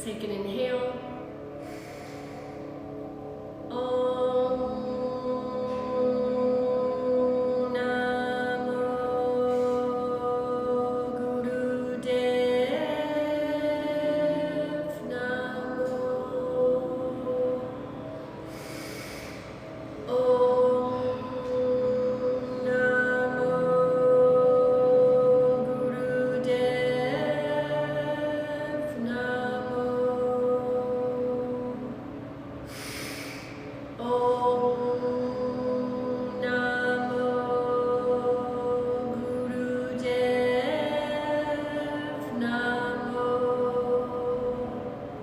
take an inhale.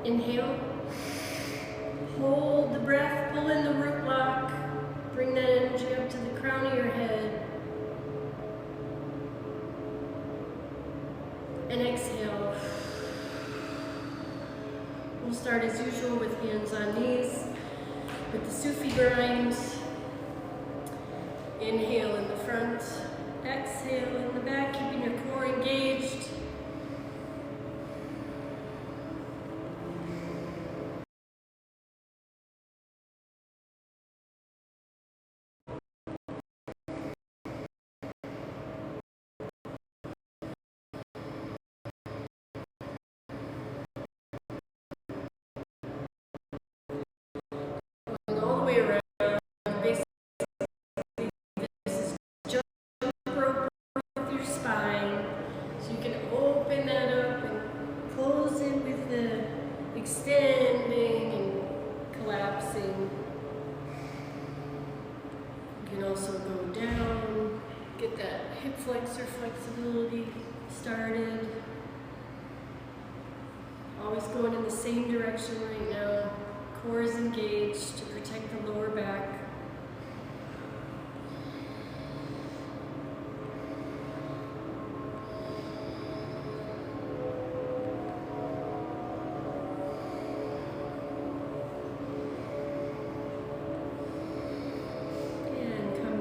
Inhale. Hold the breath, pull in the root lock. Bring that energy up to the crown of your head. And exhale. We'll start as usual with hands on knees, with the Sufi grind. Inhale in the front, exhale in the back, keeping your core engaged. All the way around. Extending and collapsing. You can also go down, get that hip flexor flexibility started. Always going in the same direction right now. Core is engaged to protect the lower back.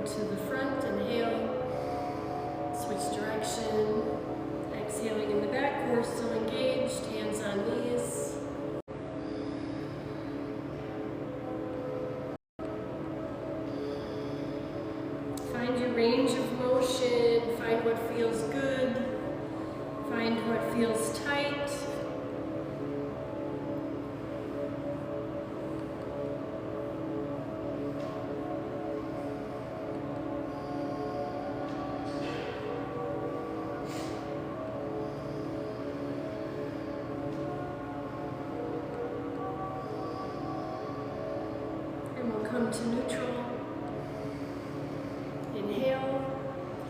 To the front, inhale, switch direction, exhaling in the back, core still engaged, hands on knees. Find your range of motion, find what feels good, find what feels tight. Come to neutral. Inhale,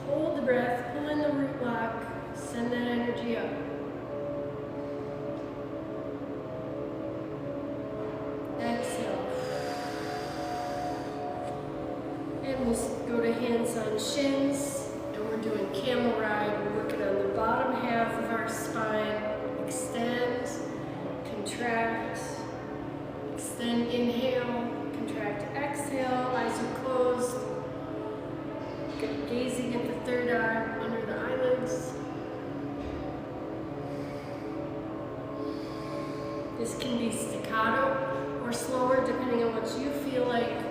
hold the breath, pull in the root lock, send that energy up. Exhale. And we'll go to hands on shins, and we're doing camel ride. We're working on the bottom half of our spine. Extend, contract, extend, inhale. Contract, exhale, eyes are closed. Gazing at the third eye under the eyelids. This can be staccato or slower depending on what you feel like.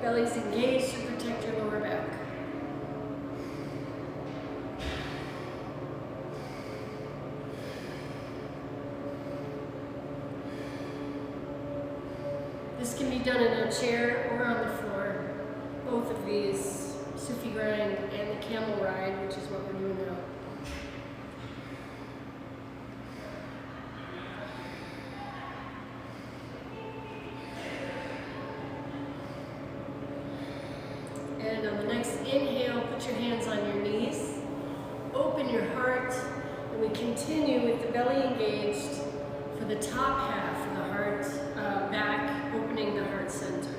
Belly's engaged to protect your lower back. This can be done in a chair or on the floor. Both of these, Sufi grind and the camel ride, which is what we're doing now. And on the next inhale, put your hands on your knees, open your heart, and we continue with the belly engaged for the top half of the heart, back, opening the heart center.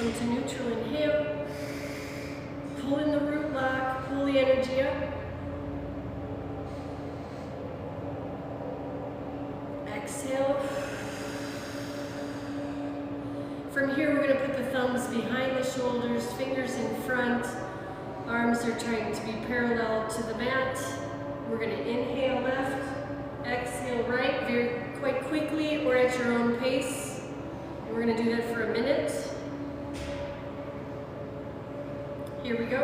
Come to neutral, inhale. Pull in the root lock, pull the energy up. Exhale. From here, we're going to put the thumbs behind the shoulders, fingers in front. Arms are trying to be parallel to the mat. We're going to inhale left, exhale right, quite quickly or at your own pace. And we're going to do that for a minute. Here we go.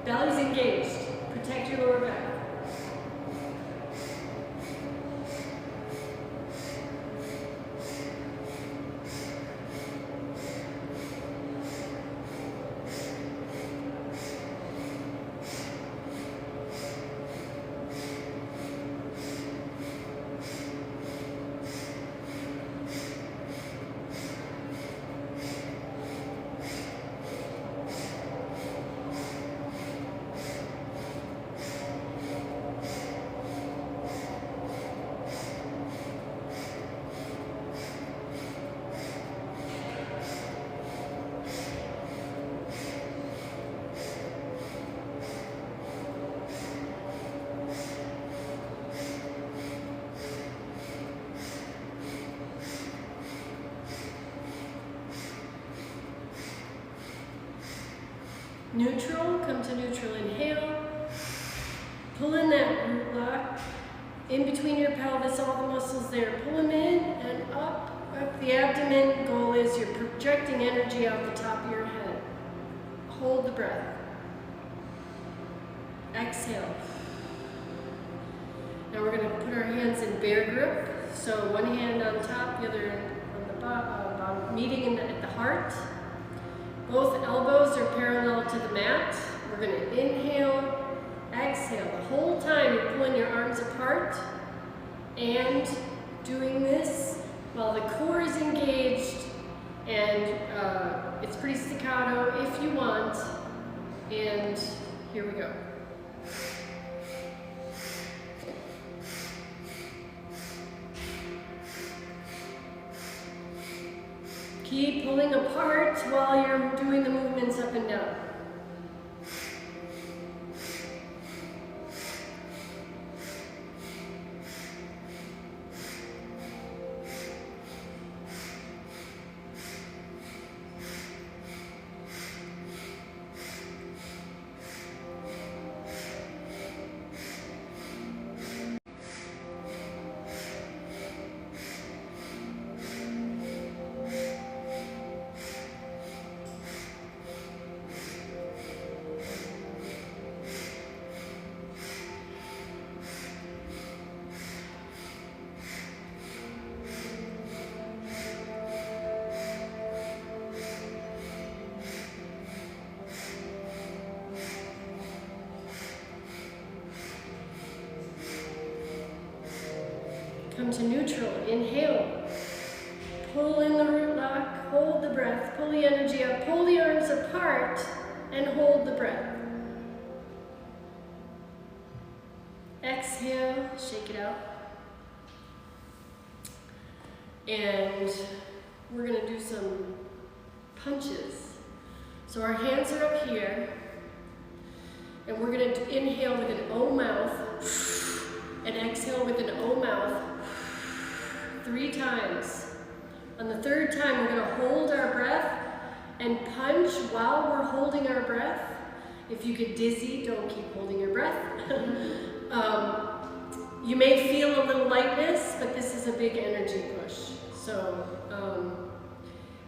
Belly's engaged. Protect your lower back. Neutral, come to neutral, inhale. Pull in that root lock. In between your pelvis, all the muscles there. Pull them in and up the abdomen. Goal is you're projecting energy out the top of your head. Hold the breath. Exhale. Now we're going to put our hands in bear grip. So one hand on top, the other on the bottom, meeting at the heart. Both elbows are parallel to the mat. We're going to inhale, exhale. The whole time you're pulling your arms apart and doing this while the core is engaged, and it's pretty staccato if you want. And here we go. Keep pulling apart while you're doing the movements up and down. Come to neutral, inhale. Pull in the root lock, hold the breath, pull the energy up, pull the arms apart, and hold the breath. Exhale, shake it out. And we're going to do some punches. So our hands are up here, and we're going to inhale with an O mouth, and exhale with an O mouth 3 times. On the 3rd time, we're going to hold our breath and punch while we're holding our breath. If you get dizzy, don't keep holding your breath. You may feel a little lightness, but this is a big energy push. So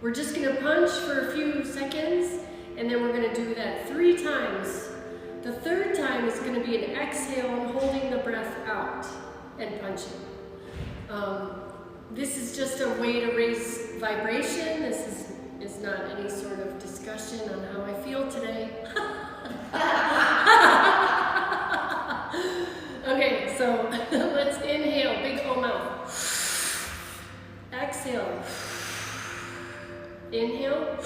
we're just going to punch for a few seconds, and then we're going to do that 3 times. The 3rd time is going to be an exhale and holding the breath out and punching. This is just a way to raise vibration. This is not any sort of discussion on how I feel today. Okay, so let's inhale, big O mouth. Exhale. Inhale.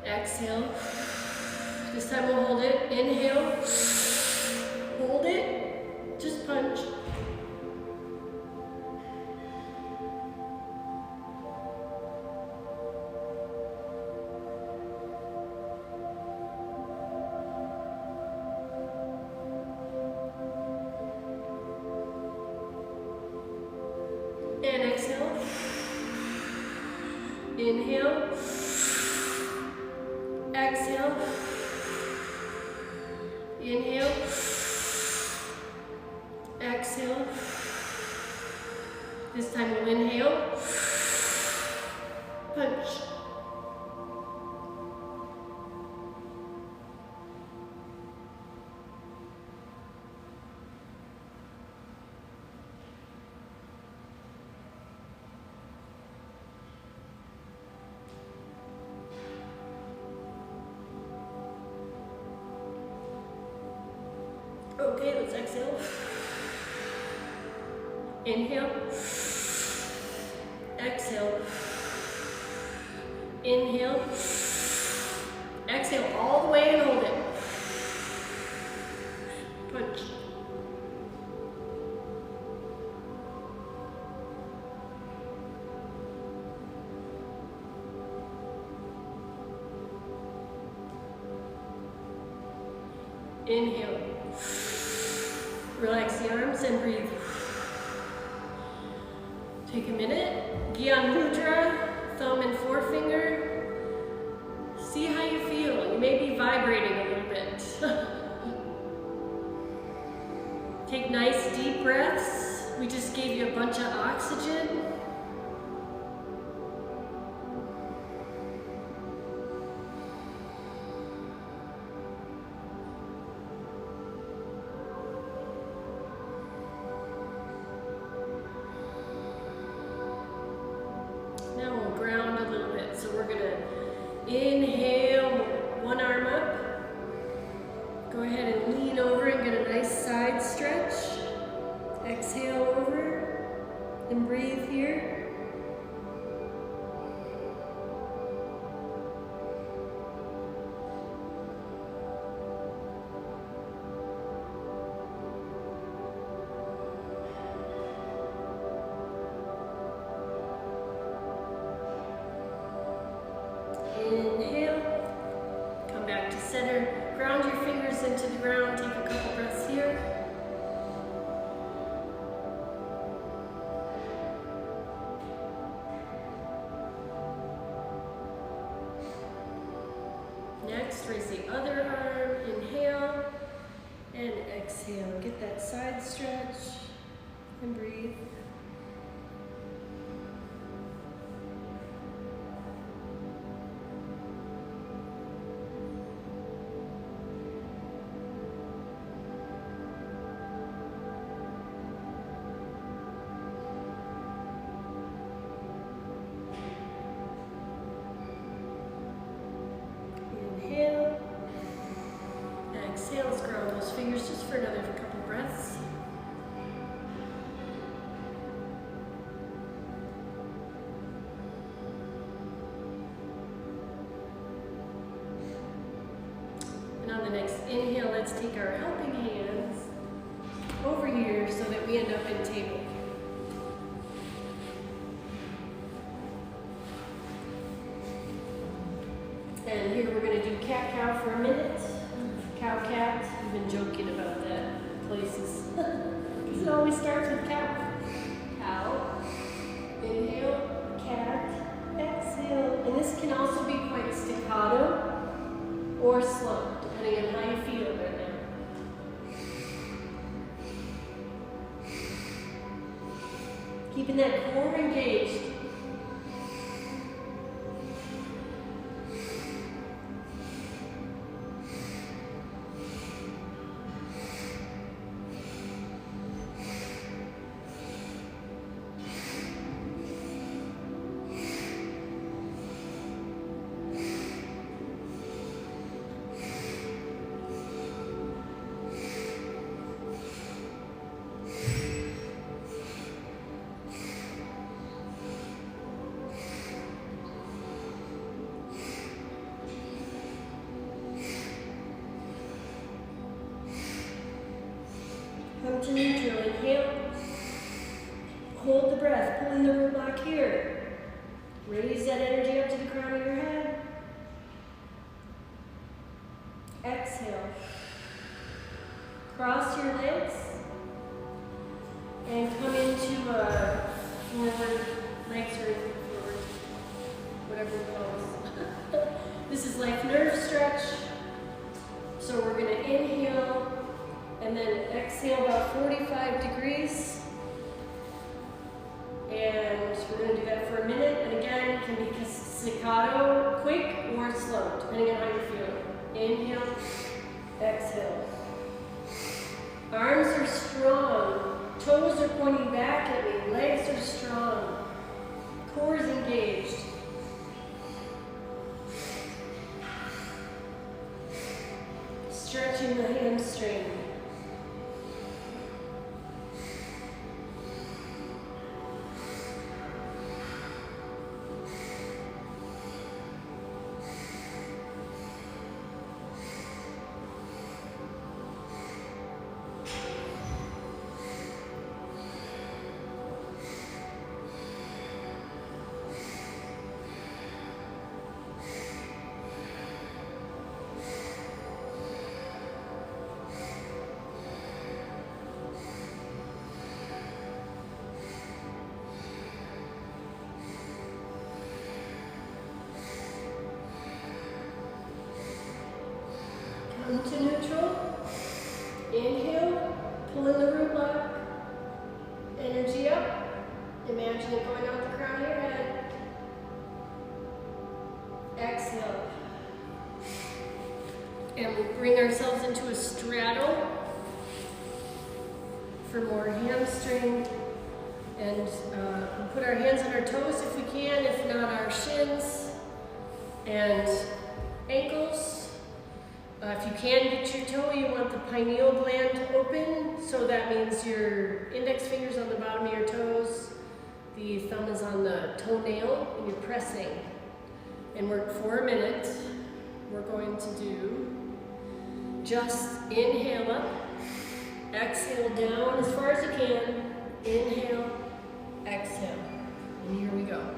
Exhale. This time we'll hold it. Inhale. Hold it. Just punch. And exhale. Inhale. Exhale. Inhale. Exhale. This time we'll inhale. Punch. Okay, let's exhale. Inhale. Exhale. Inhale. Exhale all the way and hold it. Punch. Inhale. Relax the arms and breathe. Take a minute. Gyan Mudra, thumb and forefinger. See how you feel. You may be vibrating a little bit. Take nice deep breaths. We just gave you a bunch of oxygen. Now we'll ground a little bit. So we're gonna inhale, one arm up. Go ahead and lean over and get a nice side stretch. Exhale over and breathe here. Inhale, come back to center, ground your fingers into the ground, take a couple breaths here. Next, raise the other arm, inhale, and exhale. Get that side stretch, and breathe. Inhale. Exhale. Let's ground those fingers just for another couple breaths. And on the next inhale, let's take our helping hands over here so that we end up in table. And here we're going to do cat-cow for a minute. Cow-cat. I've been joking about that places. Because it always starts with cow. Cow. Inhale. Cat. Exhale. And this can also be quite staccato or slow, depending on how you feel right now. Keeping that core engaged. Come to neutral, inhale. Hold the breath, pulling the root block here. Raise that energy up to the crown of your head. Exhale. Cross your legs and come into a forward inhale, and then exhale about 45 degrees. And we're going to do that for a minute. And again, it can be staccato, quick, or slow, depending on how you're feeling. Inhale, exhale. Arms are strong. Toes are pointing back at me. Legs are strong. Core is engaged. Stretching the hamstring. Come to neutral. Inhale, pull in the root lock. Energy up. Imagine it going out the crown of your head. Exhale. And we bring ourselves into a straddle for more hamstring. And we'll put our hands on our toes if we can, if not our shins and ankles. If you can get your toe, you want the pineal gland open, so that means your index finger's on the bottom of your toes, the thumb is on the toenail, and you're pressing. And work for a minute. We're going to do just inhale up, exhale down as far as you can, inhale, exhale, and here we go.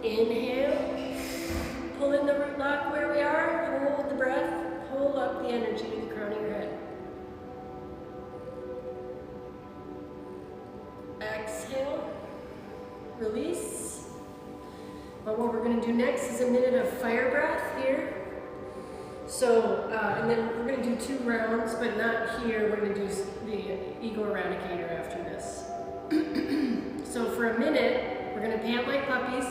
Inhale, pull in the root lock where we are, hold the breath, hold up the energy to the crown of your head. Exhale, release. But what we're going to do next is a minute of fire breath here. So, and then we're going to do 2 rounds, but not here. We're going to do the ego eradicator after this. So for a minute, we're going to pant like puppies.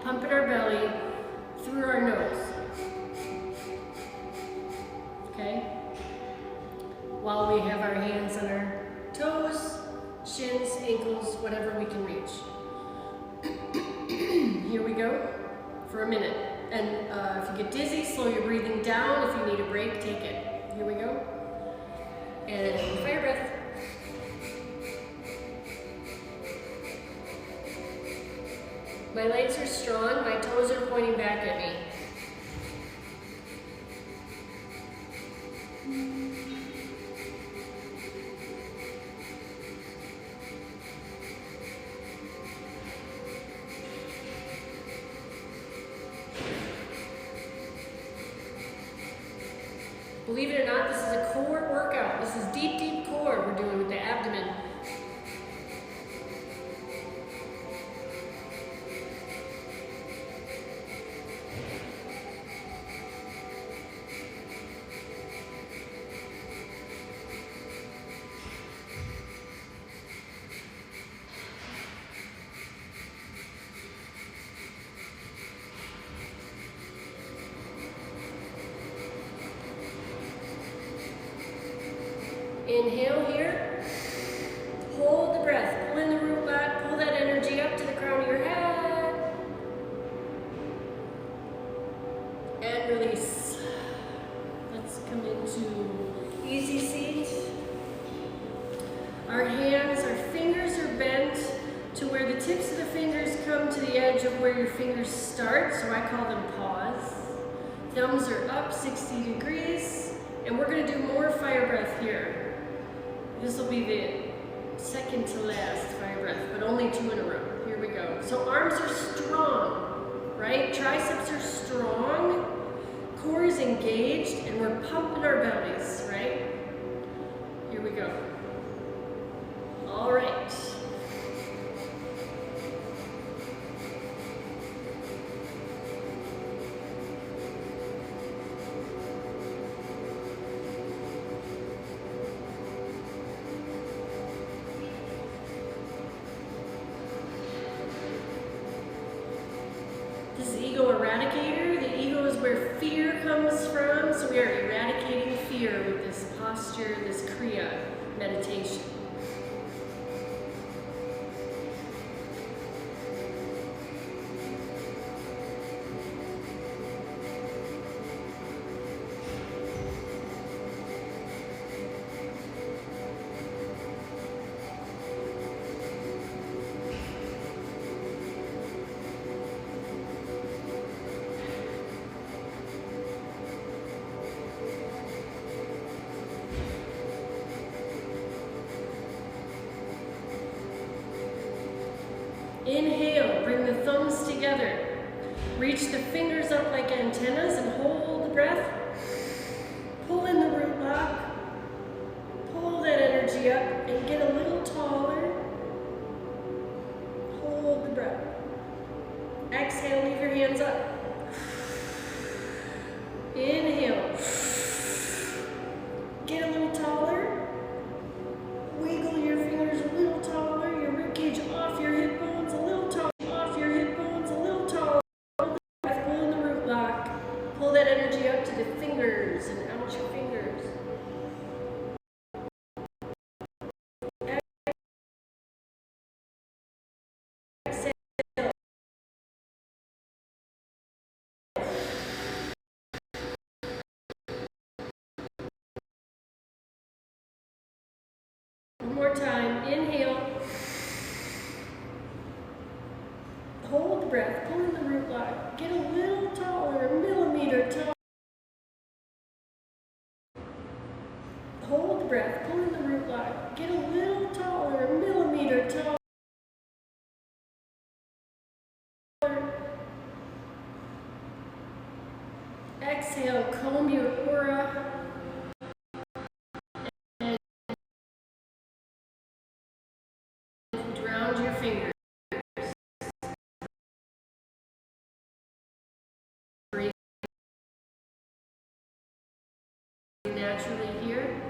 Pump in our belly, through our nose. Okay? While we have our hands on our toes, shins, ankles, whatever we can reach. Here we go for a minute. And if you get dizzy, slow your breathing down. If you need a break, take it. Here we go. And fire breath. My legs are strong, my toes are pointing back at me. Believe it or not, this is a core workout. This is deep, deep core we're doing with the abdomen. Inhale here, hold the breath, pull in the root lock, pull that energy and release. Let's come into easy seat. Our hands, our fingers are bent to where the tips of the fingers come to the edge of where your fingers start, so I call them paws. Thumbs are up 60 degrees, and we're going to do more fire breath here. This will be the second to last fire breath, but only 2 in a row. Here we go. So arms are strong, right? Triceps are strong, core is engaged, and we're pumping our bellies, right? Here we go. All right. This is ego eradicator. The ego is where fear comes from, so we are eradicating fear with this posture, this kriya meditation. Inhale, bring the thumbs together. Reach the fingers up like antennas and hold the breath. Pull in the root lock. Pull that energy up and get a little taller. Hold the breath. Exhale, leave your hands up. Inhale. Get a little taller. Wiggle your fingers a little taller. Your ribcage off your hip bones a little taller. Off your hip bones a little taller. Hold the breath. Pull in the root lock. Pull that energy up to the fingers and out your fingers. Exhale. One more time. Inhale. Hold the breath. Pull in the root lock. Get a little taller, a millimeter taller. Hold the breath. Pull in the root lock. Get a little taller, a millimeter taller. Exhale. Comb your aura. Round your fingers. Breathe naturally here.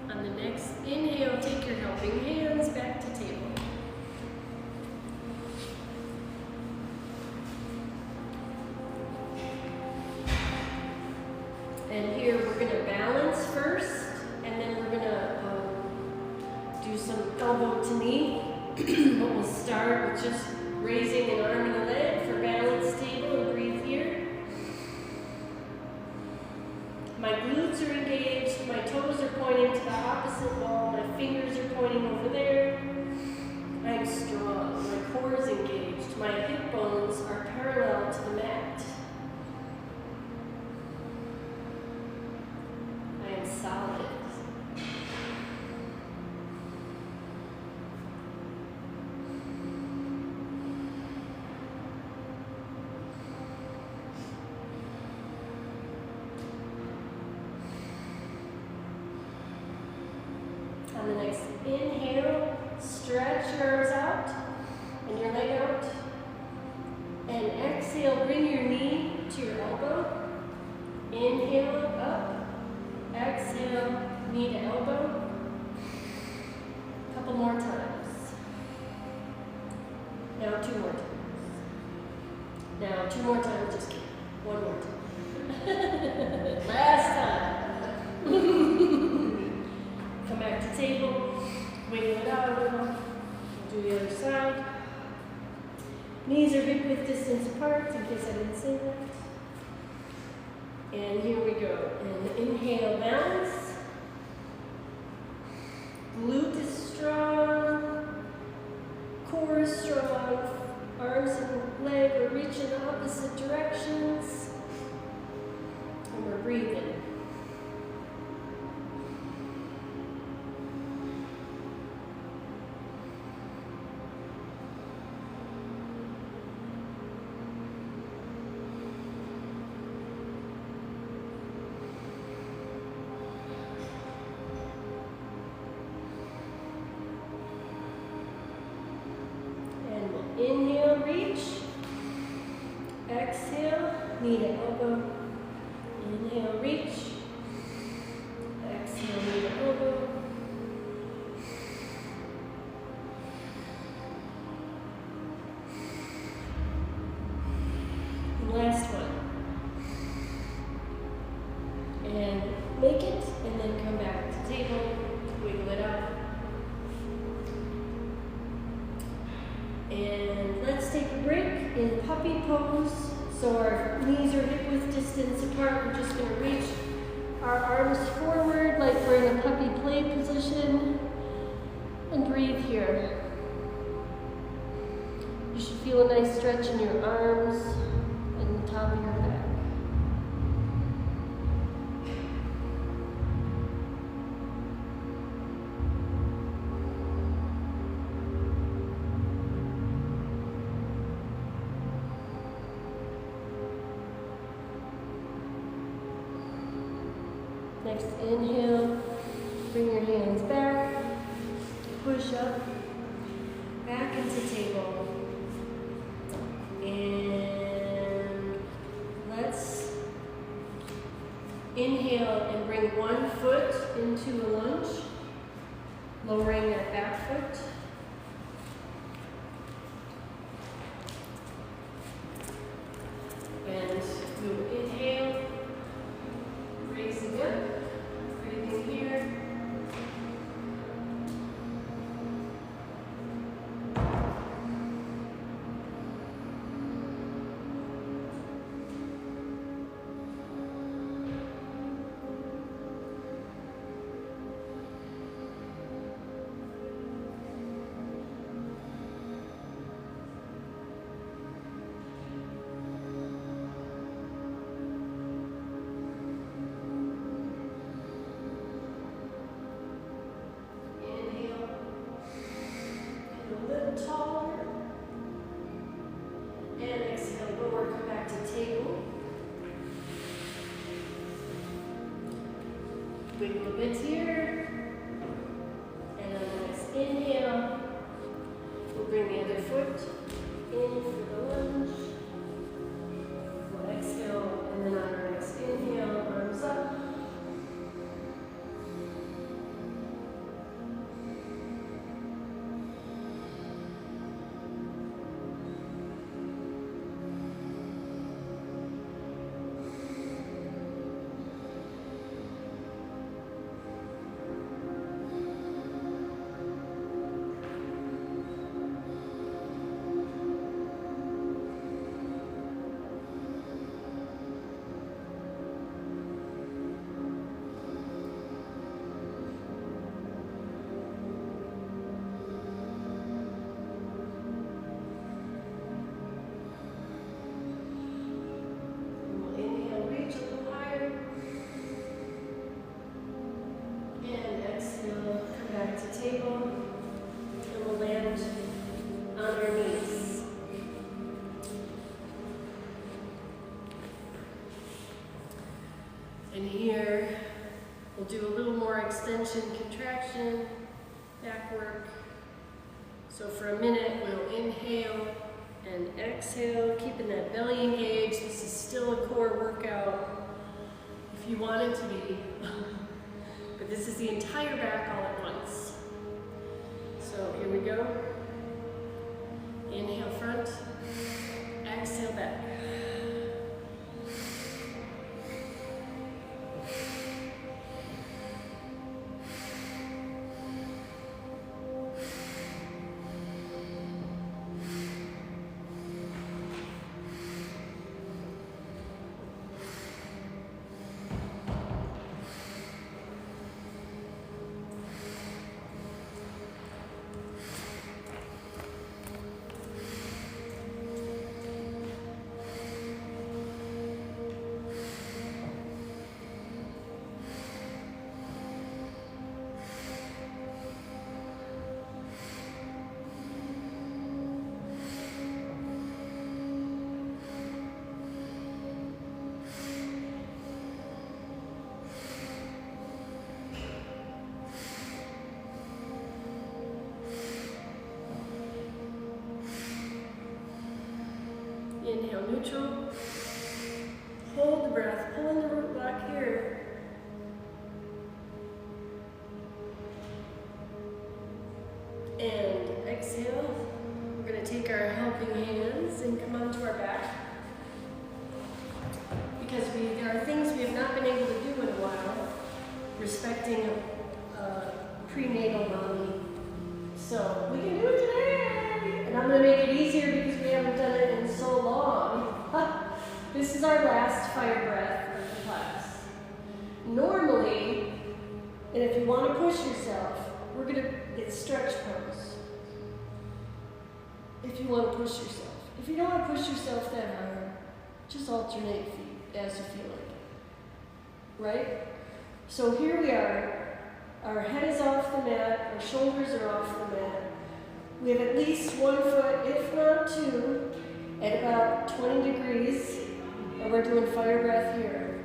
On the next inhale, take your helping hands back to table. And here we're going to balance first, and then we're going to do some elbow to knee. But we'll start with just raising an arm and a leg for balance table, and breathe here. My glutes are engaged, my toes are pointing to the opposite wall, my fingers are pointing over there. I am strong, my core is engaged, my hip bones are parallel to the mat. I am solid. On the next inhale, stretch your arms out and your leg out. And exhale, bring your knee to your elbow. Inhale, up. Exhale, knee to elbow. A couple more times. Now 2 more times. Now 2 more times, just kidding. 1 more time. Last time. Come back to table, wiggle it out a little. Do the other side. Knees are hip width distance apart, in case I didn't say that. And here we go. And inhale, balance. Glute is strong. Core is strong. Arms and leg are reaching opposite directions. And we're breathing. Inhale, reach. Exhale, knee to elbow. Inhale, reach. Exhale, knee to elbow. And last one. And make it, and then come back to table. Wiggle it out. And let's take a break in puppy pose. So our knees are hip width distance apart. We're just going to reach our arms forward like we're in a puppy play position. And breathe here. You should feel a nice stretch in your arms and the top of your back. Next inhale, bring your hands back, push up, back into table. And let's inhale and bring one foot into a lunge, lowering that back foot. And we'll inhale, raising up. Breathing here. Taller. And exhale, lower, come back to table. Wiggle a bit here. And on the next inhale, we'll bring the other foot in for the lunge. We'll exhale, and then on our next inhale, arms up. Table, and we'll land on our knees. And here, we'll do a little more extension, contraction, back work. So for a minute, we'll inhale and exhale, keeping that belly engaged. This is still a core workout, if you want it to be. But this is the entire back all at once. So here we go. Inhale first. Inhale, neutral. Hold the breath, pull in the root block here. And exhale. We're going to take our helping hands and come onto our back. Because there are things we have not been able to do in a while, respecting a prenatal mommy. So we can do it today. And I'm going to make it easier because we haven't done it in so long. This is our last fire breath of the class. Normally, and if you want to push yourself, we're going to get stretch pose. If you want to push yourself. If you don't want to push yourself that hard, just alternate feet as you feel like. Right? So here we are. Our head is off the mat, our shoulders are off the mat. We have at least 1 foot, if not 2, at about 20 degrees. And we're doing fire breath here.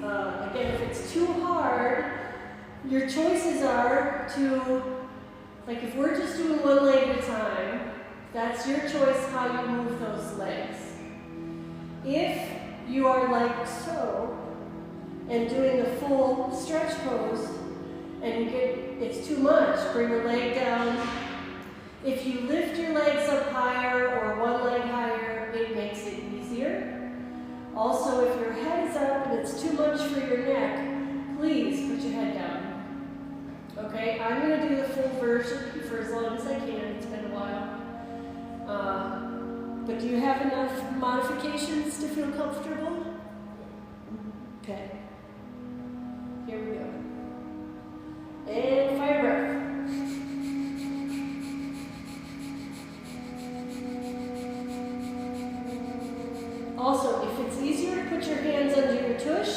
Again, if it's too hard, your choices are to, like if we're just doing one leg at a time, that's your choice how you move those legs. If you are like so, and doing the full stretch pose, and it's too much, bring your leg down. If you lift your legs up higher or one leg higher, it makes it easier. Also, if your head is up and it's too much for your neck, please put your head down. Okay, I'm going to do the full version for as long as I can. It's been a while. But do you have enough modifications to feel comfortable? Okay. Here we go. And fire breath. Also, if it's easier to put your hands under your tush,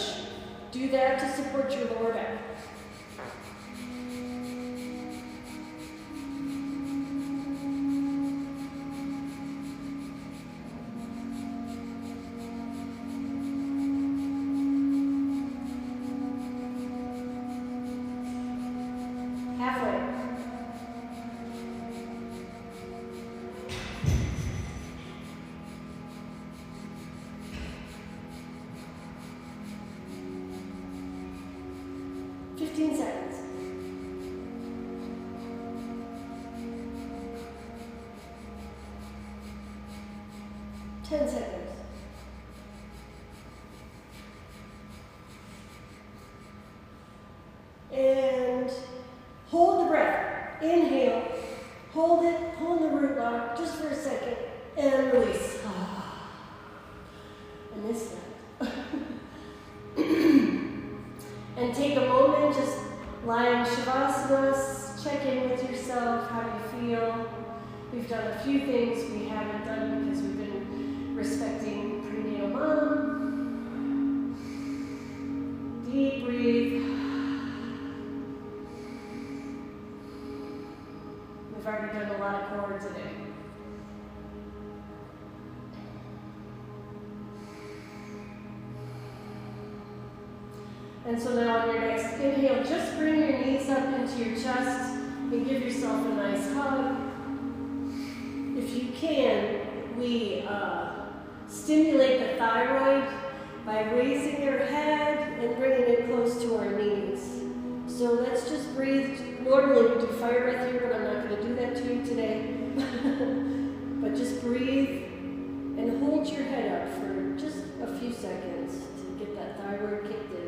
do that to support your lower back. Halfway. Seconds. 10 seconds. And hold the breath. Inhale. Hold it. Pull in the root lock just for a second. And release. I missed that. And take a moment, just lie in Shavasana, check in with yourself, how do you feel? We've done a few things we haven't done because we've been respecting prenatal mom. Deep breathe. We've already done a lot of core today. And so now on your next inhale, just bring your knees up into your chest and give yourself a nice hug. If you can, we stimulate the thyroid by raising your head and bringing it close to our knees. So let's just breathe. Normally we do fire breath here, but I'm not going to do that to you today. But just breathe and hold your head up for just a few seconds to get that thyroid kicked in.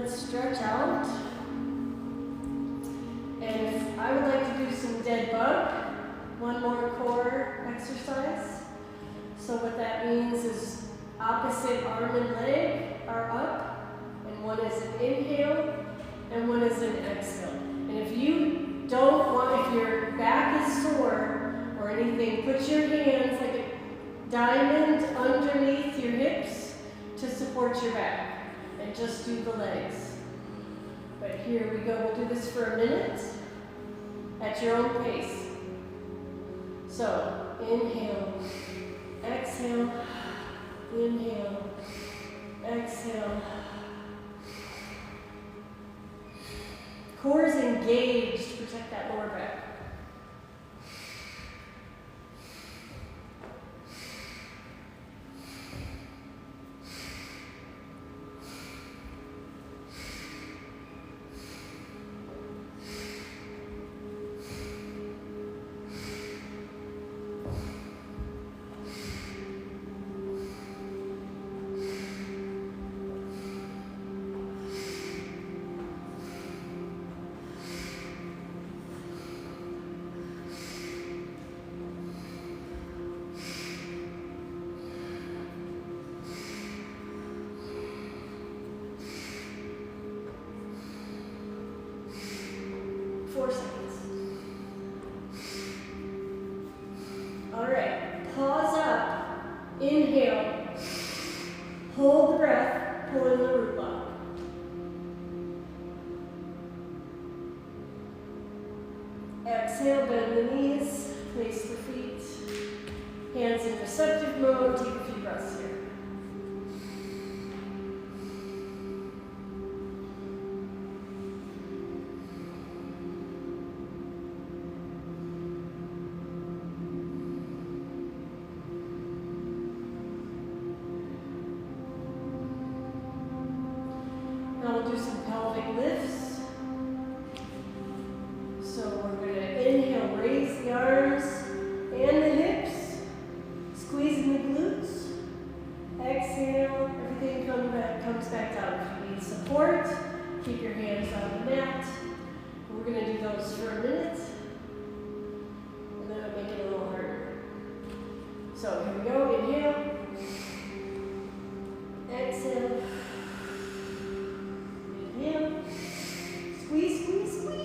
Stretch out. And I would like to do some dead bug, one more core exercise. So what that means is opposite arm and leg are up, and one is an inhale, and one is an exhale. And if you don't want, if your back is sore or anything, put your hands like a diamond underneath your hips to support your back. And just do the legs. But here we go. We'll do this for a minute at your own pace. So, inhale. Exhale. Inhale. Exhale. Core is engaged. Protect that lower back. Exhale, bend the knees, place the feet, hands in receptive mode, take a few breaths here. Now we'll do some pelvic lifts. So we're going to inhale, raise the arms and the hips, squeezing the glutes. Exhale, everything comes back down. If you need support, keep your hands on the mat. We're going to do those for a minute, and then I'll make it a little harder. So here we go, inhale, exhale, inhale, squeeze, squeeze, squeeze.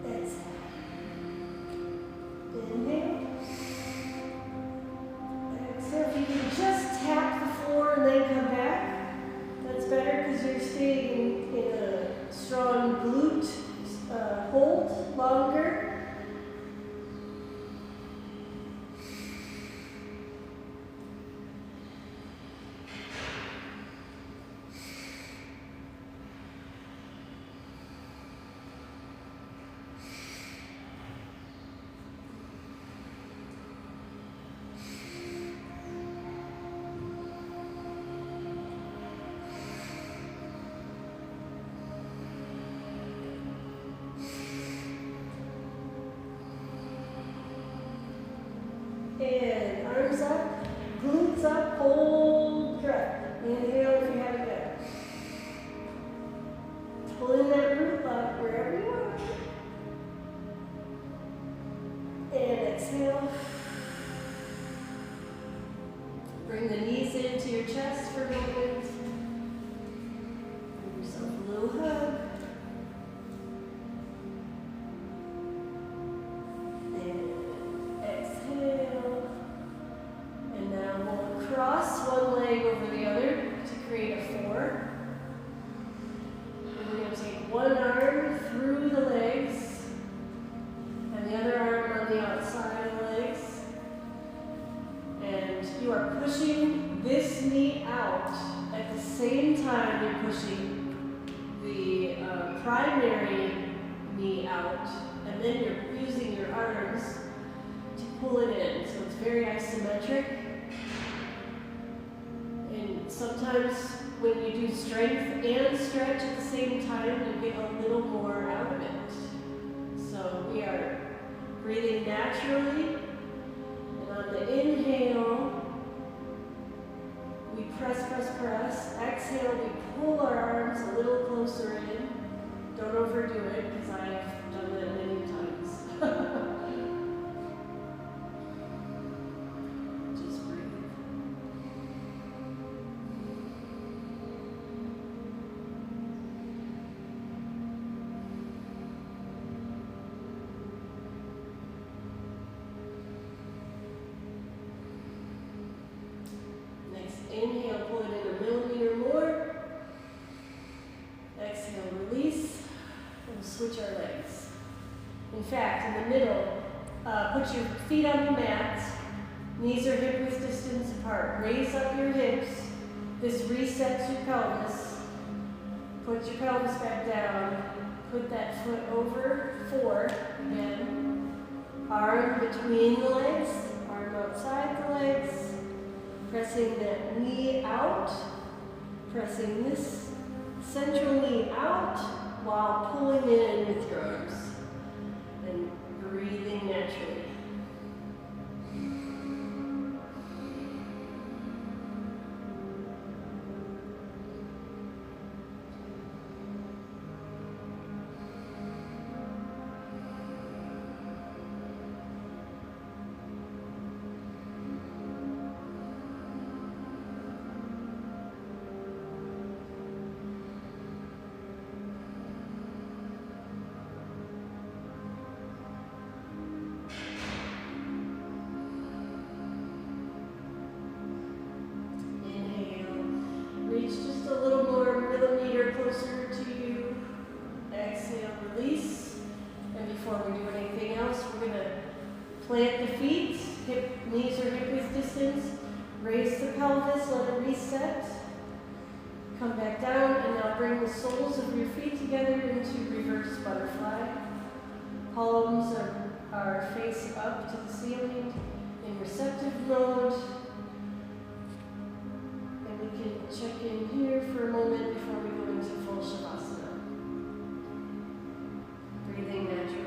Exhale. Inhale. Exhale. If you can just tap the floor and then come back, that's better because you're staying in a strong glute hold longer. And arms up, glutes up, hold breath. Inhale if you have it there. Pull in that root up wherever you are. And exhale. Bring the knees into your chest for a moment. Give yourself a little hug. Cross one leg over the other to create a 4. And we're going to take one arm through the legs and the other arm on the outside of the legs. And you are pushing this knee out at the same time you're pushing the primary knee out. And then you're using your arms to pull it in. So it's very isometric. Sometimes when you do strength and stretch at the same time, you get a little more out of it. So we are breathing naturally. And on the inhale, we press, press, press. Exhale, we pull our arms a little closer in. Don't overdo it, because I've done that many times. Inhale, pull it in a millimeter more. Exhale, release. And we'll switch our legs. In fact, in the middle, put your feet on the mat Knees are hip-width distance apart. Raise up your hips. This resets your pelvis. Put your pelvis back down. Put that foot over 4 again. Arm between the legs. Arm outside the legs. Pressing that knee out. Pressing this central knee out while pulling in with your arms. And breathing naturally. Plant the feet, knees are hip-width distance. Raise the pelvis, let it reset. Come back down, and now bring the soles of your feet together into reverse butterfly. Palms are face up to the ceiling in receptive mode. And we can check in here for a moment before we go into full Shavasana. Breathing naturally.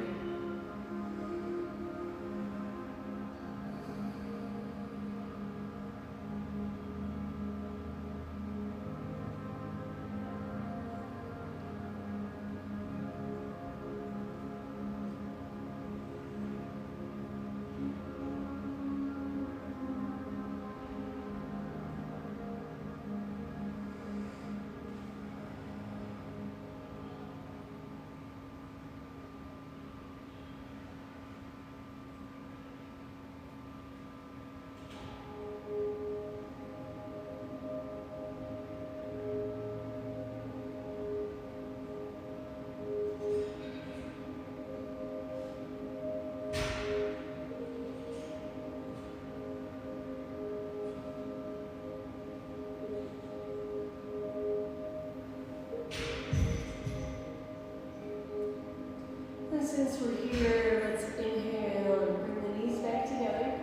Since we're here, let's inhale and bring the knees back together.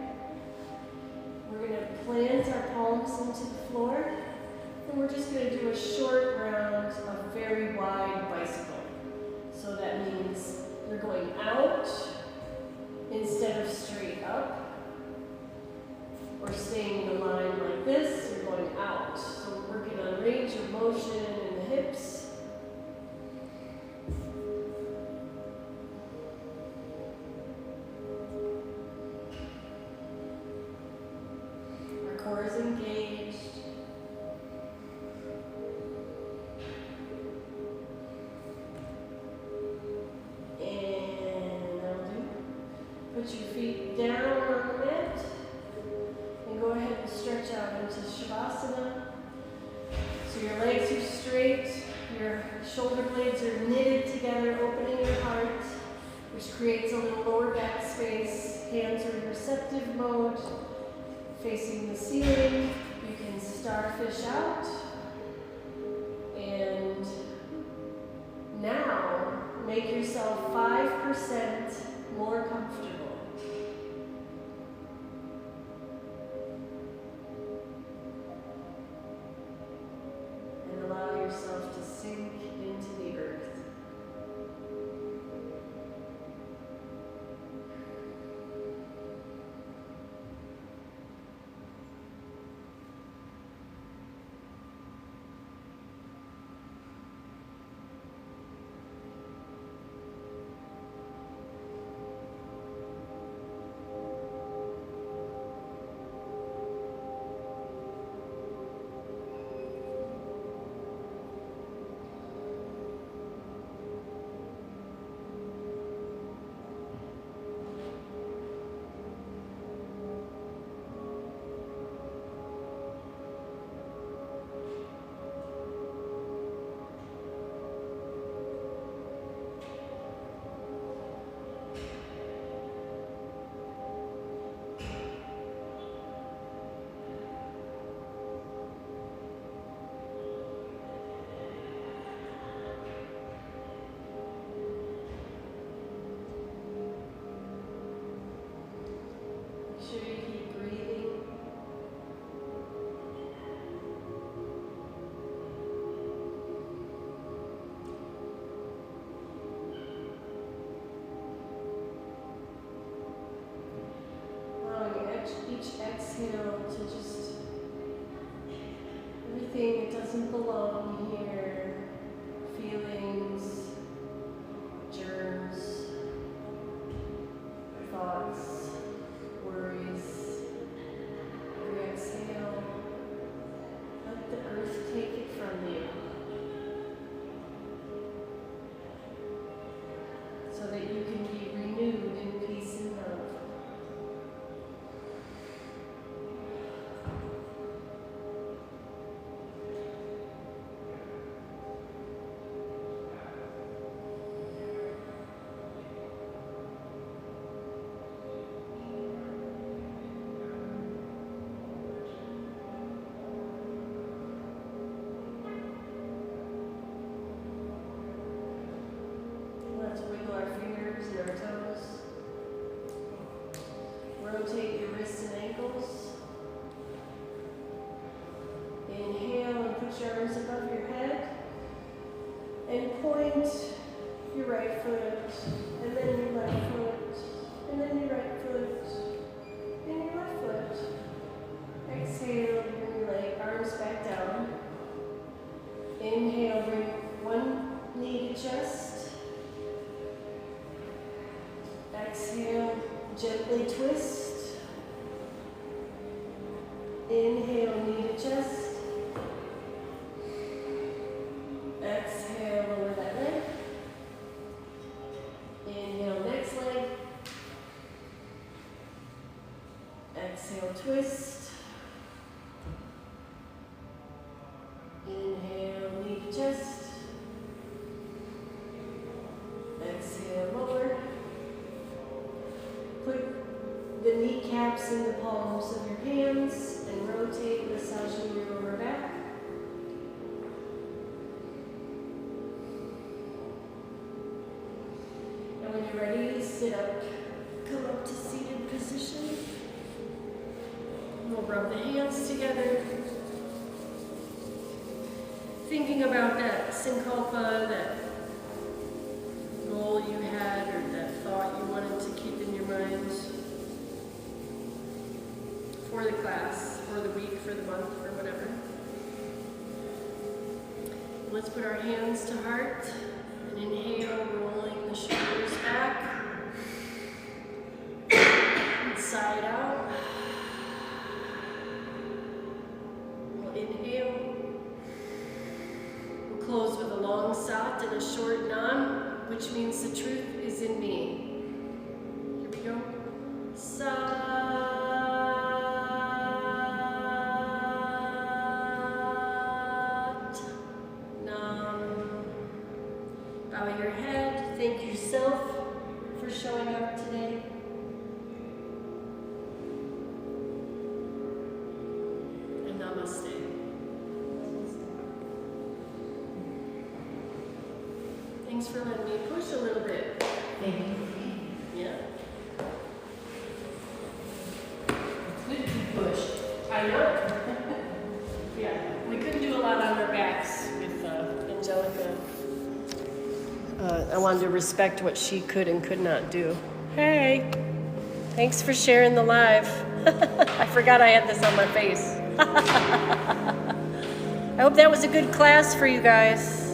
We're going to plant our palms into the floor, and we're just going to do a short round of very wide bicycle. So that means you're going out instead of straight up, or staying in a line like this, you're going out. So we're working on range of motion in the hips. Core is engaged. And that'll do. Put your feet down on the mat. And go ahead and stretch out into Shavasana. So your legs are straight. Your shoulder blades are knitted together, opening your heart, which creates a little lower back space. Hands are in receptive mode. Facing the ceiling, you can starfish out. And now, make yourself 5% more comfortable. And allow yourself to sink into the earth. exhale to just everything that doesn't belong here, feelings, germs, thoughts, worries. We exhale, let the earth take it from you, so that you can be renewed in peace and love. Let's wiggle our fingers and our toes. Rotate your wrists and ankles. Inhale and put your arms above your head. And point your right foot, and then your left foot, and then your right foot, and your left foot. Exhale, bring your arms back down. Inhale, bring one knee to chest. Exhale, gently twist. Inhale, knee to chest. Exhale, lower that leg. Inhale, next leg. Exhale, twist. Inhale, knee to chest. Exhale, lower. Put the kneecaps in the palms of your hands and rotate, massaging your lower back. And when you're ready, sit up. Come up to seated position. We'll rub the hands together. Thinking about that sankalpa, that goal you had, or that thought you wanted to keep in your mind for the class, for the week, for the month, or whatever. Let's put our hands to heart and inhale, rolling the shoulders back. Side out. We'll inhale. We'll close with a long sat and a short nam, which means the truth is in me. Here we go. Sat nam. Bow your head. Thank yourself for showing up today. Namaste. Thanks for letting me push a little bit. Thank you. Yeah. It's good to be pushed. I know. Yeah. We couldn't do a lot on our backs with Angelica. I wanted to respect what she could and could not do. Hey. Thanks for sharing the live. I forgot I had this on my face. I hope that was a good class for you guys.